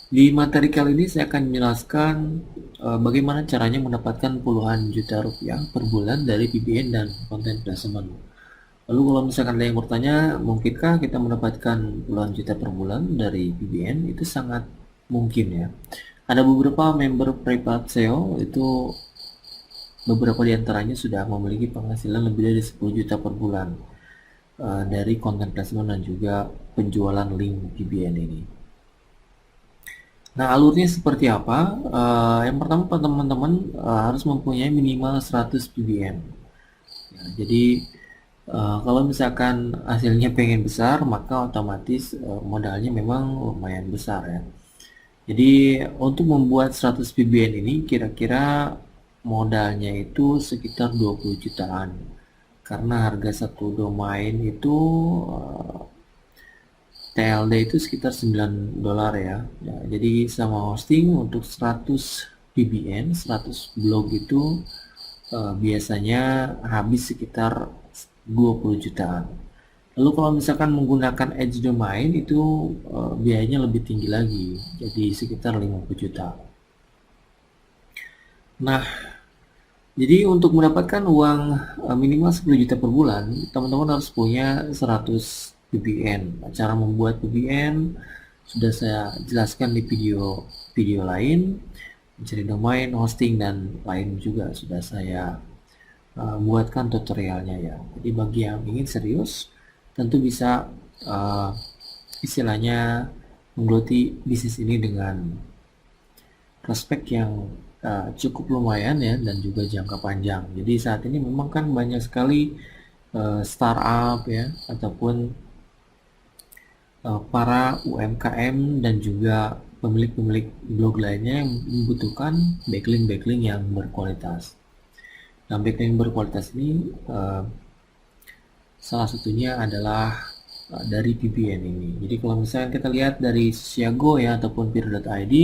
Di materi kali ini saya akan menjelaskan bagaimana caranya mendapatkan puluhan juta rupiah per bulan dari PBN dan konten placement. Lalu kalau misalkan ada yang bertanya, mungkinkah kita mendapatkan puluhan juta per bulan dari PBN? Itu sangat mungkin ya. Ada beberapa member private SEO itu beberapa di antaranya sudah memiliki penghasilan lebih dari 10 juta per bulan dari konten placement dan juga penjualan link PBN ini. Nah, alurnya seperti apa? Yang pertama, teman-teman harus mempunyai minimal 100 PBN. Ya, jadi kalau misalkan hasilnya pengen besar, maka otomatis modalnya memang lumayan besar ya. Jadi untuk membuat 100 PBN ini kira-kira modalnya itu sekitar 20 jutaan. Karena harga satu domain itu TLD itu sekitar 9 dolar ya. Ya, jadi sama hosting untuk 100 PBN, 100 blog itu biasanya habis sekitar 20 jutaan. Lalu kalau misalkan menggunakan edge domain itu biayanya lebih tinggi lagi, jadi sekitar 50 juta. Nah, jadi untuk mendapatkan uang minimal 10 juta per bulan, teman-teman harus punya 100 VPN. Cara membuat VPN sudah saya jelaskan di video lain, mencari domain, hosting, dan lain juga sudah saya buatkan tutorialnya ya. Jadi bagi yang ingin serius, tentu bisa uh, istilahnya menggeluti bisnis ini dengan prospek yang cukup lumayan ya dan juga jangka panjang. Jadi saat ini memang kan banyak sekali startup ya ataupun para UMKM dan juga pemilik-pemilik blog lainnya yang membutuhkan backlink yang berkualitas. Nah, backlink berkualitas ini salah satunya adalah dari VPN ini. Jadi kalau misalnya kita lihat dari Siago ya ataupun peer.id,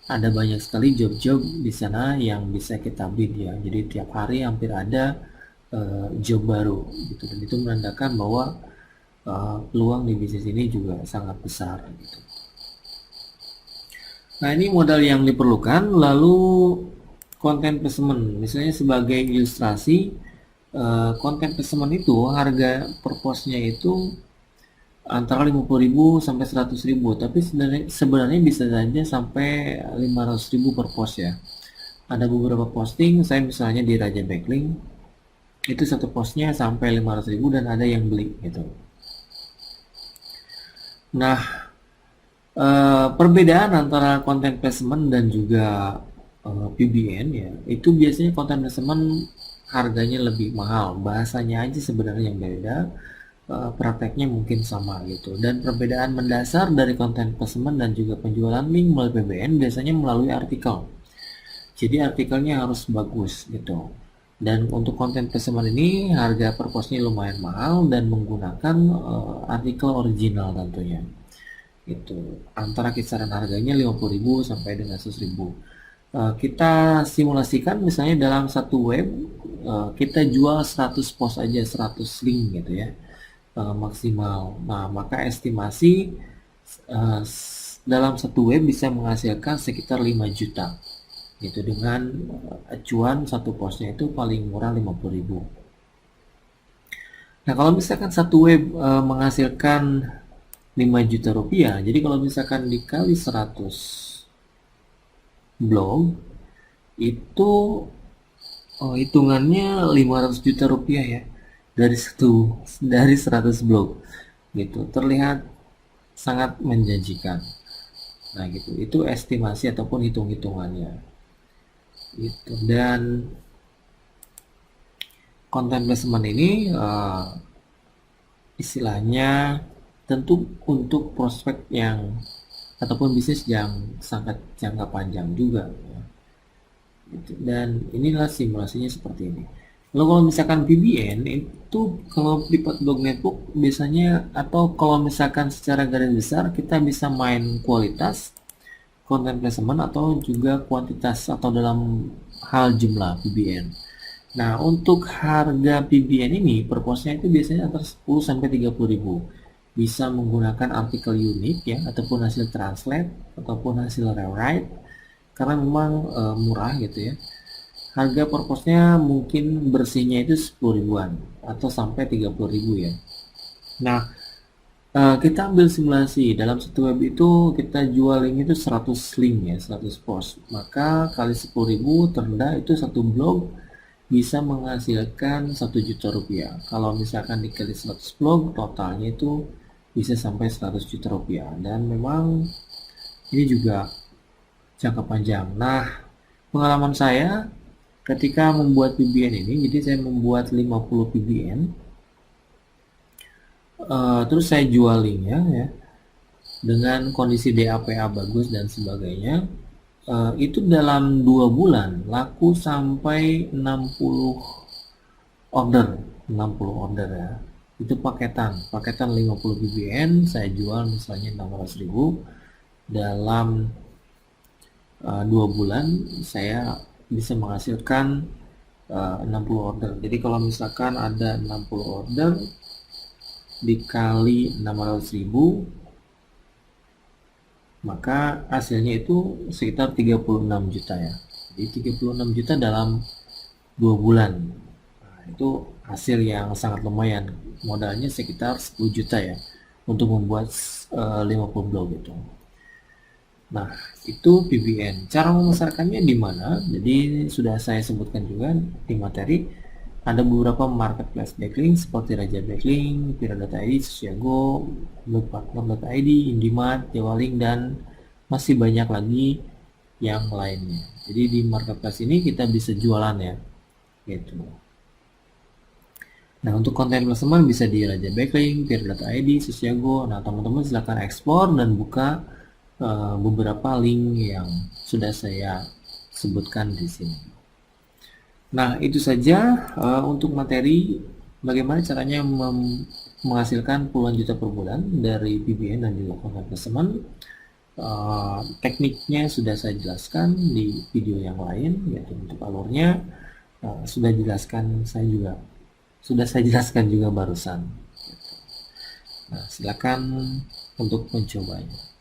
ada banyak sekali job-job di sana yang bisa kita bid ya. Jadi tiap hari hampir ada job baru gitu, dan itu menandakan bahwa peluang di bisnis ini juga sangat besar gitu. Nah, ini modal yang diperlukan. Lalu konten placement, misalnya sebagai ilustrasi, konten placement itu harga per postnya itu antara 50.000 sampai 100.000, tapi sebenarnya bisa saja sampai 500.000 per post ya. Ada beberapa posting, saya misalnya di Raja Backlink, itu satu postnya sampai 500.000 dan ada yang beli gitu. Nah, perbedaan antara konten placement dan juga PBN ya, itu biasanya konten placement harganya lebih mahal, bahasanya aja sebenarnya yang beda, prakteknya mungkin sama gitu. Dan perbedaan mendasar dari konten placement dan juga penjualan link melalui PBN biasanya melalui artikel. Jadi artikelnya harus bagus gitu. Dan untuk konten placement ini harga per postnya lumayan mahal dan menggunakan artikel original tentunya. Itu antara kisaran harganya 50.000 sampai dengan 100.000. Kita simulasikan misalnya dalam satu web kita jual 100 post aja, 100 link gitu ya, maksimal. Nah, maka estimasi uh, dalam satu web bisa menghasilkan sekitar 5 juta gitu, dengan acuan satu postnya itu paling murah 50.000. Nah, kalau misalkan satu web menghasilkan 5 juta rupiah, jadi kalau misalkan dikali 100 blog itu hitungannya 500 juta rupiah ya, dari 100 blog gitu. Terlihat sangat menjanjikan. Nah, gitu. Itu estimasi ataupun hitung-hitungannya. Gitu. Dan konten placement ini istilahnya tentu untuk prospek yang ataupun bisnis yang sangat jangka panjang juga ya. Gitu. Dan inilah simulasinya seperti ini. Lalu kalau misalkan PBN itu, kalau Private Blog Network biasanya, atau kalau misalkan secara garis besar kita bisa main kualitas konten placement atau juga kuantitas atau dalam hal jumlah PBN. Nah, untuk harga PBN ini per postnya itu biasanya antara 10 sampai 30.000. bisa menggunakan artikel unik ya, ataupun hasil translate, ataupun hasil rewrite, karena memang murah gitu ya. Harga per postnya mungkin bersihnya itu 10 ribuan atau sampai 30 ribu ya. Nah, kita ambil simulasi dalam satu web itu kita jual link itu 100 link ya, 100 post. Maka kali 10 ribu terendah itu satu blog bisa menghasilkan 1 juta rupiah. Kalau misalkan dikali 100 blog, totalnya itu bisa sampai 100 juta rupiah. Dan memang ini juga jangka panjang. Nah, pengalaman saya ketika membuat PBN ini, jadi saya membuat 50 PBN, terus saya jual linknya ya, dengan kondisi DAPA bagus dan sebagainya, itu dalam 2 bulan laku sampai 60 order ya. Itu paketan 50 BBN saya jual misalnya 600.000, dalam 2 bulan saya bisa menghasilkan 60 order. Jadi kalau misalkan ada 60 order dikali 600.000, maka hasilnya itu sekitar 36 juta ya. Jadi 36 juta dalam 2 bulan. Nah, itu hasil yang sangat lumayan. Modalnya sekitar 10 juta ya untuk membuat 50 blog itu. Nah, itu PBN. Cara memasarkannya di mana? Jadi sudah saya sebutkan juga di materi. Ada beberapa marketplace backlink seperti Raja Backlink, Pira.id, Sosiago, Blogpartner.id, Indimart, Jawalink, dan masih banyak lagi yang lainnya. Jadi di marketplace ini kita bisa jualan ya, gitu. Nah, untuk konten teman-teman bisa di Raja Backlink, Pira.id, Sosiago. Nah, teman-teman silahkan ekspor dan buka beberapa link yang sudah saya sebutkan di sini. Nah, itu saja untuk materi bagaimana caranya menghasilkan puluhan juta per bulan dari PBN dan juga konten teman. Tekniknya sudah saya jelaskan di video yang lain, yaitu untuk alurnya sudah saya jelaskan juga barusan. Nah, silakan untuk mencobanya.